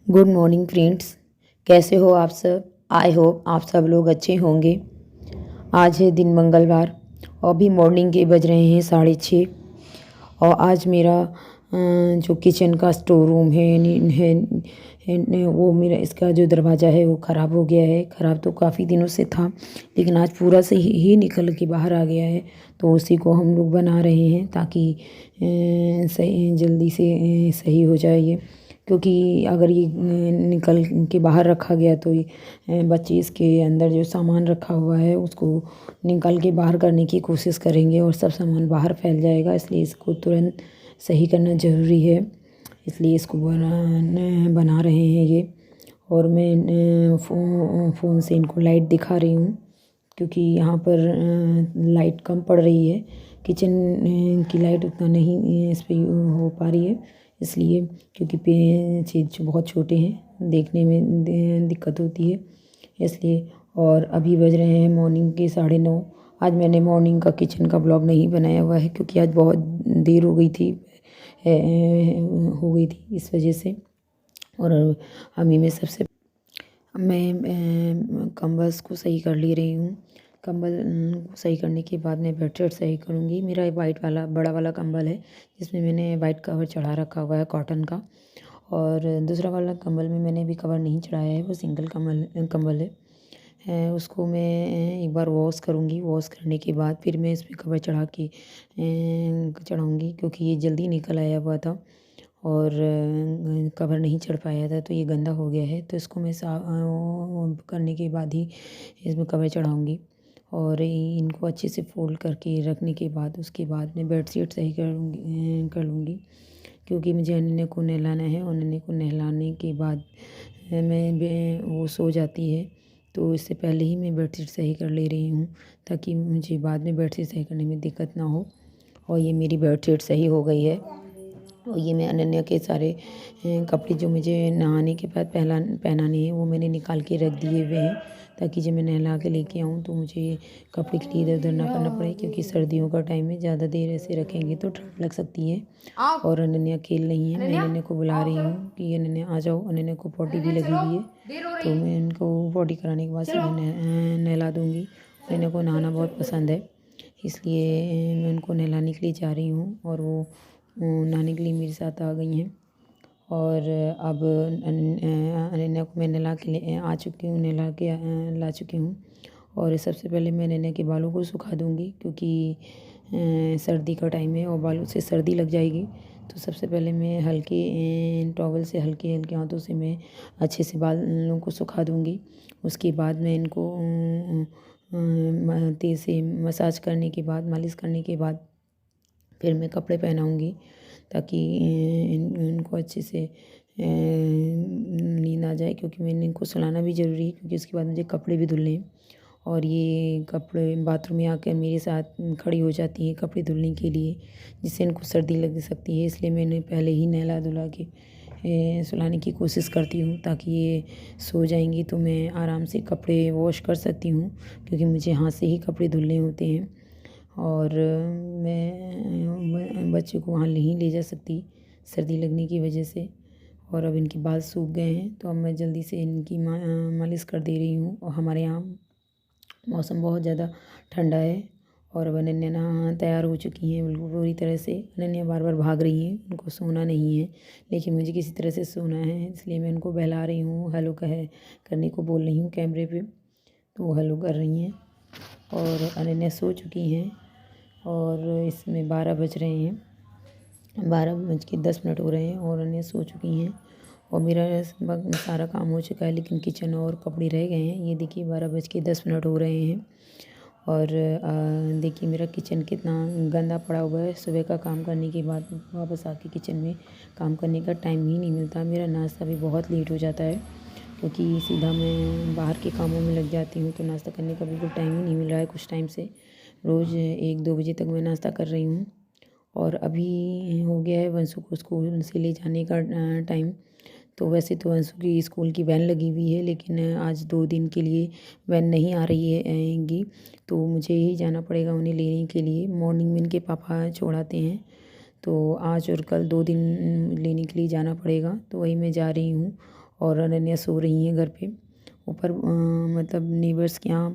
Good morning friends. कैसे हो आप सब? आई होप आप सब लोग अच्छे होंगे। आज है दिन मंगलवार और अभी मॉर्निंग के बज रहे हैं 6:30। और आज मेरा जो किचन का स्टोर रूम है वो मेरा इसका जो दरवाज़ा है वो ख़राब हो गया है। ख़राब तो काफ़ी दिनों से था, लेकिन आज पूरा से ही निकल के बाहर आ गया है। तो उसी को हम लोग बना रहे हैं ताकि सही जल्दी से सही हो जाए ये, क्योंकि अगर ये निकल के बाहर रखा गया तो ये बच्चे इसके अंदर जो सामान रखा हुआ है उसको निकाल के बाहर करने की कोशिश करेंगे और सब सामान बाहर फैल जाएगा। इसलिए इसको तुरंत सही करना ज़रूरी है, इसलिए इसको बना रहे हैं ये। और मैं फ़ोन से इनको लाइट दिखा रही हूँ, क्योंकि यहाँ पर लाइट कम पड़ रही है। किचन की लाइट उतना नहीं इस पर हो पा रही है, इसलिए क्योंकि चीज़ बहुत छोटे हैं, देखने में दिक्कत होती है इसलिए। और अभी बज रहे हैं मॉर्निंग के 9:30। आज मैंने मॉर्निंग का किचन का ब्लॉग नहीं बनाया हुआ है, क्योंकि आज बहुत देर हो गई थी इस वजह से। और अभी मैं कंबल्स को सही कर ले रही हूँ। कंबल को सही करने के बाद मैं बेडशीट सही करूँगी। मेरा वाइट वाला बड़ा वाला कंबल है, जिसमें मैंने वाइट कवर चढ़ा रखा हुआ है कॉटन का। और दूसरा वाला कंबल में मैंने अभी कवर नहीं चढ़ाया है, वो सिंगल कंबल है। उसको मैं एक बार वॉश करूँगी। वॉश करने के बाद फिर मैं इस पर कवर चढ़ाऊँगी, क्योंकि ये जल्दी निकल आया हुआ था और कवर नहीं चढ़ पाया था, तो ये गंदा हो गया है। तो इसको मैं करने के बाद ही इसमें कवर चढ़ाऊँगी। और इनको अच्छे से फोल्ड करके रखने के बाद उसके बाद मैं बेडशीट सही कर लूँगी, क्योंकि मुझे अनन्या को नहलाना है। और अनन्या को नहलाने के बाद वो सो जाती है, तो इससे पहले ही मैं बेडशीट सही कर ले रही हूँ, ताकि मुझे बाद में बेडशीट सही करने में दिक्कत ना हो। और ये मेरी बेडशीट सही हो गई है। और ये मैं अनन्या के सारे कपड़े जो मुझे नहाने के बाद पहनाने हैं वो मैंने निकाल के रख दिए हुए हैं, ताकि जब मैं नहला के लेके आऊँ तो मुझे कपड़े के लिए इधर उधर ना करना पड़े, क्योंकि सर्दियों का टाइम है, ज़्यादा देर ऐसे रखेंगे तो ठंड लग सकती है। और अनन्या खेल रही है। मैं अनन्या को बुला रही हूँ कि अनन्या आ जाओ। अनन्या को पॉटी भी लगी हुई है, तो मैं इनको पॉटी कराने के बाद से नहला दूँगी। अनन्या को नहाना बहुत पसंद है, इसलिए मैं उनको नहलाने के लिए जा रही हूँ। और वो नहाने के लिए मेरे साथ आ गई हैं। और अब अनन्या को मैं नहला के ला चुकी हूँ। और सबसे पहले मैं अनन्या के बालों को सुखा दूँगी, क्योंकि सर्दी का टाइम है और बालों से सर्दी लग जाएगी। तो सबसे पहले मैं हल्के टॉवल से हल्के हल्के हाथों से मैं अच्छे से बालों को सुखा दूँगी। उसके बाद मैं इनको तेज़ से मसाज करने के बाद, मालिश करने के बाद फिर मैं कपड़े पहनाऊँगी, ताकि इनको अच्छे से नींद आ जाए, क्योंकि मैंने इनको सुलाना भी ज़रूरी है, क्योंकि उसके बाद मुझे कपड़े भी धुलने हैं। और ये कपड़े बाथरूम में आकर मेरे साथ खड़ी हो जाती हैं कपड़े धुलने के लिए, जिससे इनको सर्दी लग सकती है। इसलिए मैंने पहले ही नहला धुला के सुलाने की कोशिश करती हूँ, ताकि ये सो जाएंगी तो मैं आराम से कपड़े वॉश कर सकती हूँ, क्योंकि मुझे हाथ से ही कपड़े धुलने होते हैं। और मैं बच्चे को वहाँ नहीं ले जा सकती सर्दी लगने की वजह से। और अब इनके बाल सूख गए हैं, तो अब मैं जल्दी से इनकी मालिश कर दे रही हूँ। और हमारे यहाँ मौसम बहुत ज़्यादा ठंडा है। और अब अनन्या नहा तैयार हो चुकी हैं बिल्कुल पूरी तरह से। अनन्या बार बार भाग रही हैं, उनको सोना नहीं है, लेकिन मुझे किसी तरह से सोना है, इसलिए मैं उनको बहला रही हूँ, हेलो करने को बोल रही हूँ कैमरे पे, तो वो हेलो कर रही हैं। और अनन्या सो चुकी हैं। और इसमें 12 बज रहे हैं, 12:10 हो रहे हैं और अनन्या सो चुकी हैं। और मेरा सारा काम हो चुका है, लेकिन किचन और कपड़े रह गए हैं। ये देखिए 12:10 हो रहे हैं। और देखिए मेरा किचन कितना गंदा पड़ा हुआ है। सुबह का काम करने के बाद वापस आके किचन में काम करने का टाइम ही नहीं मिलता। मेरा नाश्ता भी बहुत लेट हो जाता है, क्योंकि सीधा मैं बाहर के कामों में लग जाती हूँ, तो नाश्ता करने का बिल्कुल टाइम ही नहीं मिल रहा है कुछ टाइम से। रोज़ 1-2 बजे तक मैं नाश्ता कर रही हूँ। और अभी हो गया है वंशु को स्कूल से ले जाने का टाइम। तो वैसे तो वंशु की स्कूल की वैन लगी हुई है, लेकिन आज 2 दिन के लिए वैन नहीं आ रही है आएंगी, तो मुझे ही जाना पड़ेगा उन्हें लेने के लिए। मॉर्निंग में इनके पापा छोड़ाते हैं, तो आज और कल 2 दिन लेने के लिए जाना पड़ेगा, तो वही मैं जा रही हूँ। और अनन्या सो रही हैं घर पे ऊपर। मतलब नेबर्स के यहाँ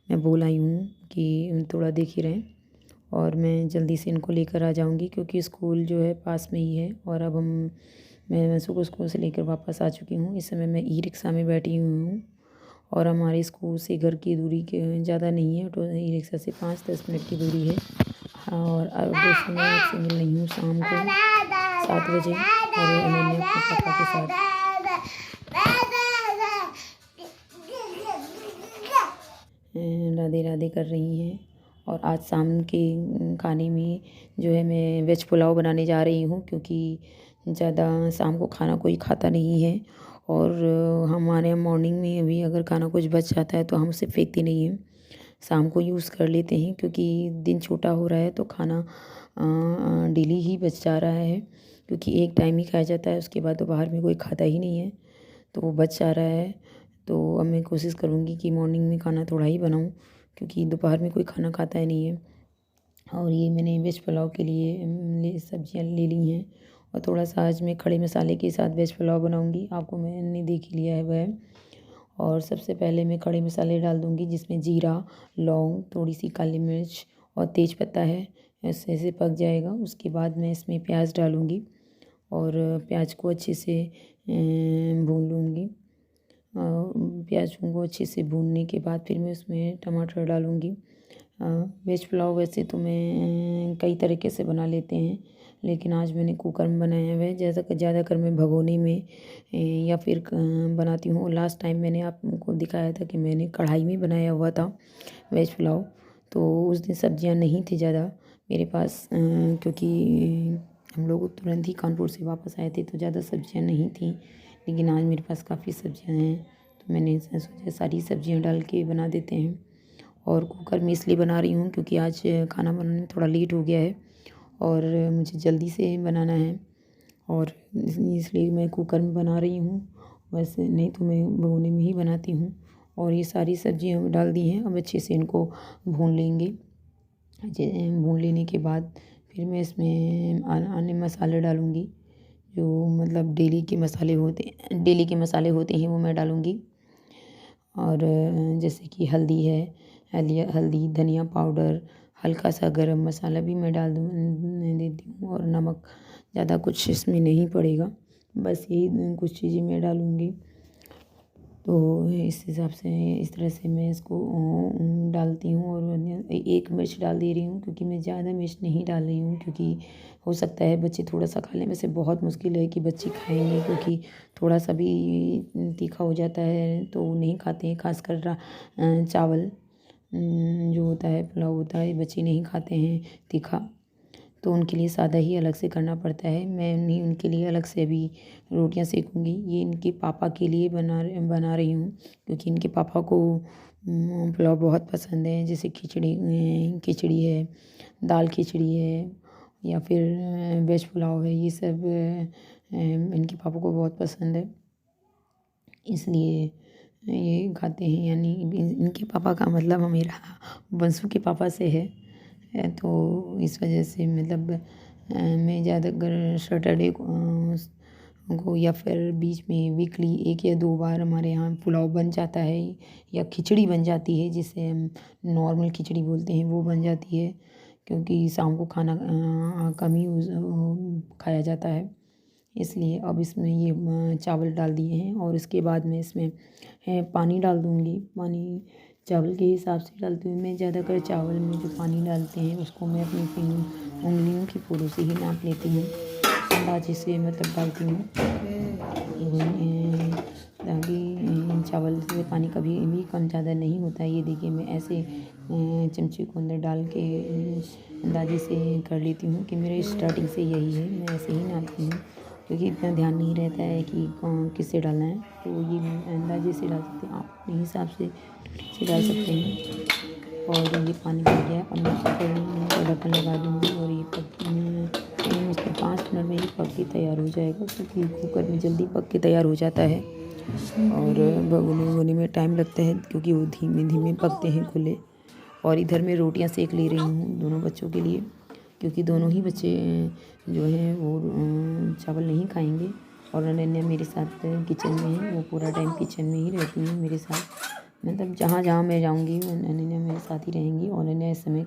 मैं बोल आई हूँ कि थोड़ा देख ही रहें, और मैं जल्दी से इनको लेकर आ जाऊँगी क्योंकि स्कूल जो है पास में ही है। और अब मैं वैसु को स्कूल से लेकर वापस आ चुकी हूँ। इस समय मैं ई रिक्शा में बैठी हुई हूँ और हमारे स्कूल से घर की दूरी के ज़्यादा नहीं है, तो ई रिक्शा से 5-10 मिनट की दूरी है। और अब इस समय आपसे मिल रही हूँ शाम को 7 बजे, और अनन्या अपने पापा के साथ राधे राधे कर रही हैं। और आज शाम के खाने में जो है मैं वेज पुलाव बनाने जा रही हूँ, क्योंकि ज़्यादा शाम को खाना कोई खाता नहीं है। और हमारे यहाँ मॉर्निंग में भी अगर खाना कुछ बच जाता है तो हम उसे फेंकते नहीं हैं, शाम को यूज़ कर लेते हैं, क्योंकि दिन छोटा हो रहा है तो खाना डेली ही बच जा रहा है, क्योंकि एक टाइम ही खाया जाता है, उसके बाद दोपहर में कोई खाता ही नहीं है, तो वो बच जा रहा है। तो अब मैं कोशिश करूँगी कि मॉर्निंग में खाना थोड़ा ही बनाऊँ, क्योंकि दोपहर में कोई खाना खाता ही नहीं है। और ये मैंने वेज पुलाव के लिए सब्जियां ले ली हैं, और थोड़ा सा आज मैं खड़े मसाले के साथ वेज पुलाव बनाऊँगी, आपको मैंने देख ही लिया है वह। और सबसे पहले मैं खड़े मसाले डाल दूँगी, जिसमें जीरा, लौंग, थोड़ी सी काली मिर्च और तेज पत्ता है। ऐसे पक जाएगा, उसके बाद मैं इसमें प्याज डालूँगी और प्याज को अच्छे से भून लूँगी। प्याज को अच्छे से भूनने के बाद फिर मैं उसमें टमाटर डालूँगी। वेज पुलाव वैसे तो मैं कई तरीके से बना लेते हैं, लेकिन आज मैंने कुकर में बनाया हुआ है। ज़्यादातर मैं भगोने में या फिर बनाती हूँ। लास्ट टाइम मैंने आपको दिखाया था कि मैंने कढ़ाई में बनाया हुआ था वेज पुलाव, तो उस दिन सब्जियां नहीं थी ज़्यादा मेरे पास, क्योंकि हम लोग तुरंत ही कानपुर से वापस आए थे, तो ज़्यादा सब्जियां नहीं थी। लेकिन आज मेरे पास काफ़ी सब्जियां हैं, तो मैंने सोचा सारी सब्जियां डाल के बना देते हैं। और कुकर में इसलिए बना रही हूँ क्योंकि आज खाना बनाने में थोड़ा लेट हो गया है और मुझे जल्दी से बनाना है, और इसलिए मैं कुकर में बना रही हूँ। वैसे नहीं तो मैं भगोने में ही बनाती हूँ। और ये सारी सब्जियाँ डाल दी हैं, अब अच्छे से इनको भून लेंगे। भून लेने के बाद फिर मैं इसमें अन्य मसाले डालूँगी, जो मतलब डेली के मसाले होते हैं वो मैं डालूँगी। और जैसे कि हल्दी है, हल्दी, धनिया पाउडर, हल्का सा गरम मसाला भी मैं देती हूँ, और नमक ज़्यादा कुछ इसमें नहीं पड़ेगा, बस यही कुछ चीज़ें मैं डालूँगी। तो इस हिसाब से इस तरह से मैं इसको डालती हूँ। और एक मिर्च डाल दे रही हूँ, क्योंकि मैं ज़्यादा मिर्च नहीं डाल रही हूँ, क्योंकि हो सकता है बच्चे थोड़ा सा खा लें। वैसे बहुत मुश्किल है कि बच्चे खाएंगे, क्योंकि थोड़ा सा भी तीखा हो जाता है तो वो नहीं खाते हैं, खासकर चावल जो होता है, पुलाव होता है, बच्चे नहीं खाते हैं तीखा, तो उनके लिए सादा ही अलग से करना पड़ता है। मैं उनके लिए अलग से अभी रोटियां सेकूँगी। ये इनके पापा के लिए बना रही हूँ, क्योंकि इनके पापा को पुलाव बहुत पसंद है। जैसे खिचड़ी है, दाल खिचड़ी है, या फिर वेज पुलाव है, ये सब इनके पापा को बहुत पसंद है, इसलिए ये खाते हैं। यानी इनके पापा का मतलब मेरा बंसू के पापा से है, तो इस वजह से मतलब मैं ज़्यादातर सैटरडे को या फिर बीच में वीकली 1 या 2 बार हमारे यहाँ पुलाव बन जाता है, या खिचड़ी बन जाती है, जिसे हम नॉर्मल खिचड़ी बोलते हैं, वो बन जाती है, क्योंकि शाम को खाना कम ही खाया जाता है। इसलिए अब इसमें ये चावल डाल दिए हैं, और इसके बाद मैं इसमें पानी डाल दूँगी। पानी चावल के हिसाब से डालती हूँ मैं। ज़्यादातर चावल में जो पानी डालते हैं उसको मैं अपनी उंगलियों की फोड़ों से ही नाप लेती हूँ, अंदाजे से मतलब डालती हूँ, ताकि चावल से पानी कभी भी कम ज़्यादा नहीं होता है। ये देखिए मैं ऐसे चमचे को अंदर डाल के अंदाजे से कर लेती हूँ, कि मेरे स्टार्टिंग से यही है, मैं ऐसे ही नापती हूँ, क्योंकि इतना ध्यान नहीं रहता है कि किससे डालना है, तो ये अंदाजे से डाल सकते हैं, आप अपने हिसाब से डाल सकते हैं। और ये पानी भर गया, और मैं कुकर का ढक्कन लगा दूँगी, और ये इसमें 5 मिनट में ये पक के तैयार हो जाएगा, क्योंकि कुकर में जल्दी पक के तैयार हो जाता है, और भगोने में टाइम लगता है, क्योंकि वो धीमे धीमे पकते हैं खुले। और इधर मैं रोटियां सेक ले रही हूँ दोनों बच्चों के लिए, क्योंकि दोनों ही बच्चे जो हैं वो चावल नहीं खाएंगे, और अनन्या मेरे साथ किचन में है, वो पूरा टाइम किचन में ही रहती हैं मेरे साथ। मतलब जहाँ जहाँ मैं जाऊँगी अनन्या मेरे साथ ही रहेंगी। और अनन्या इस समय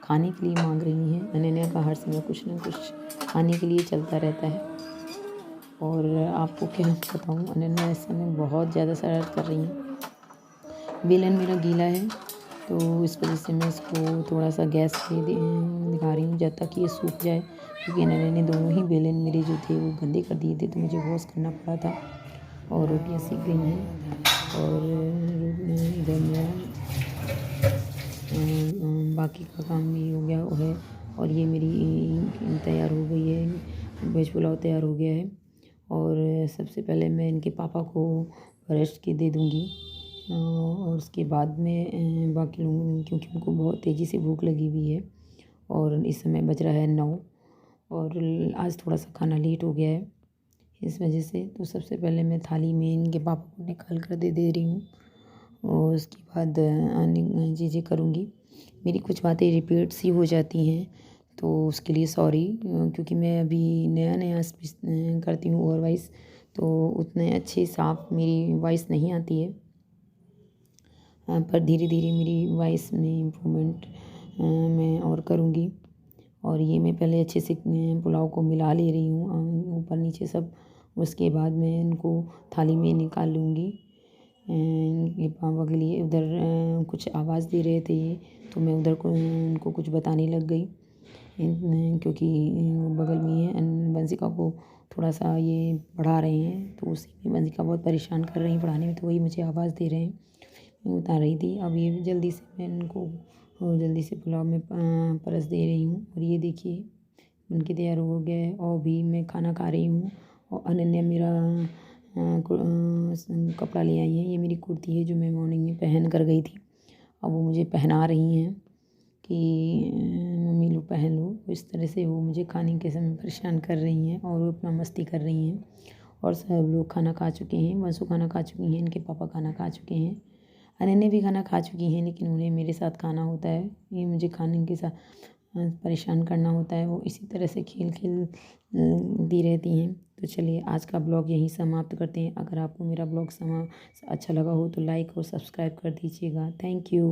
खाने के लिए मांग रही हैं। अनन्या का हर समय कुछ ना कुछ खाने के लिए चलता रहता है। और आपको क्या बताऊँ, अनन्या इस समय बहुत ज़्यादा शरारत कर रही हैं। बेलन मेरा गीला है तो इस वजह से मैं इसको थोड़ा सा गैस पे दिखा रही हूँ जब तक ये सूख जाए, क्योंकि अनन्या ने दोनों ही बेलन मेरे जो थे वो गंदे कर दिए थे, तो मुझे वॉश करना पड़ा था। और रोटियाँ सीख गई हैं। और इधर मेरा बाकी का काम भी हो गया है। और ये मेरी तैयार हो गई है, वेज पुलाव तैयार हो गया है। और सबसे पहले मैं इनके पापा को रेस्ट के दे दूँगी और उसके बाद में बाकी लोगों, क्योंकि उनको बहुत तेज़ी से भूख लगी हुई है। और इस समय बज रहा है 9 और आज थोड़ा सा खाना लेट हो गया है इस वजह से। तो सबसे पहले मैं थाली में इनके पापा को निकाल कर दे रही हूँ और उसके बाद अन्य चीज़ें करूँगी। मेरी कुछ बातें रिपीट सी हो जाती हैं तो उसके लिए सॉरी, क्योंकि मैं अभी नया करती हूँ ओवर वॉइस, तो उतने अच्छे साफ मेरी वॉइस नहीं आती है। पर धीरे धीरे मेरी वॉइस में इम्प्रूवमेंट मैं और करूँगी। और ये मैं पहले अच्छे से पुलाव को मिला ले रही हूँ ऊपर नीचे सब। उसके बाद मैं इनको थाली में निकाल लूँगी। ये पापा के लिए उधर कुछ आवाज़ दे रहे थे ये, तो मैं उधर को उनको कुछ बताने लग गई, क्योंकि बगल में ही है। वंशिका को थोड़ा सा ये पढ़ा रहे हैं तो उसी में वंशिका बहुत परेशान कर रही हैं पढ़ाने में, तो वही मुझे आवाज़ दे रहे हैं, मैं बता रही थी। अब ये जल्दी से मैं इनको जल्दी से पुलाव में परस दे रही हूँ। और ये देखिए बनके तैयार हो गया है और भी मैं खाना खा रही हूँ। और अनन्या मेरा कपड़ा ले आई है, ये मेरी कुर्ती है जो मैं मॉर्निंग में पहन कर गई थी। अब वो मुझे पहना रही हैं कि मम्मी लो पहन लो, इस तरह से वो मुझे खाने के समय परेशान कर रही हैं और वो अपना मस्ती कर रही हैं। और सब लोग खाना खा चुके हैं, वंशु खाना खा चुकी हैं, इनके पापा खाना खा चुके हैं, अनन्या भी खाना खा चुकी हैं, लेकिन उन्हें मेरे साथ खाना होता है, ये मुझे खाने के साथ परेशान करना होता है। वो इसी तरह से खेल दी रहती हैं। तो चलिए आज का ब्लॉग यहीं समाप्त करते हैं। अगर आपको मेरा ब्लॉग अच्छा लगा हो तो लाइक और सब्सक्राइब कर दीजिएगा। Thank you.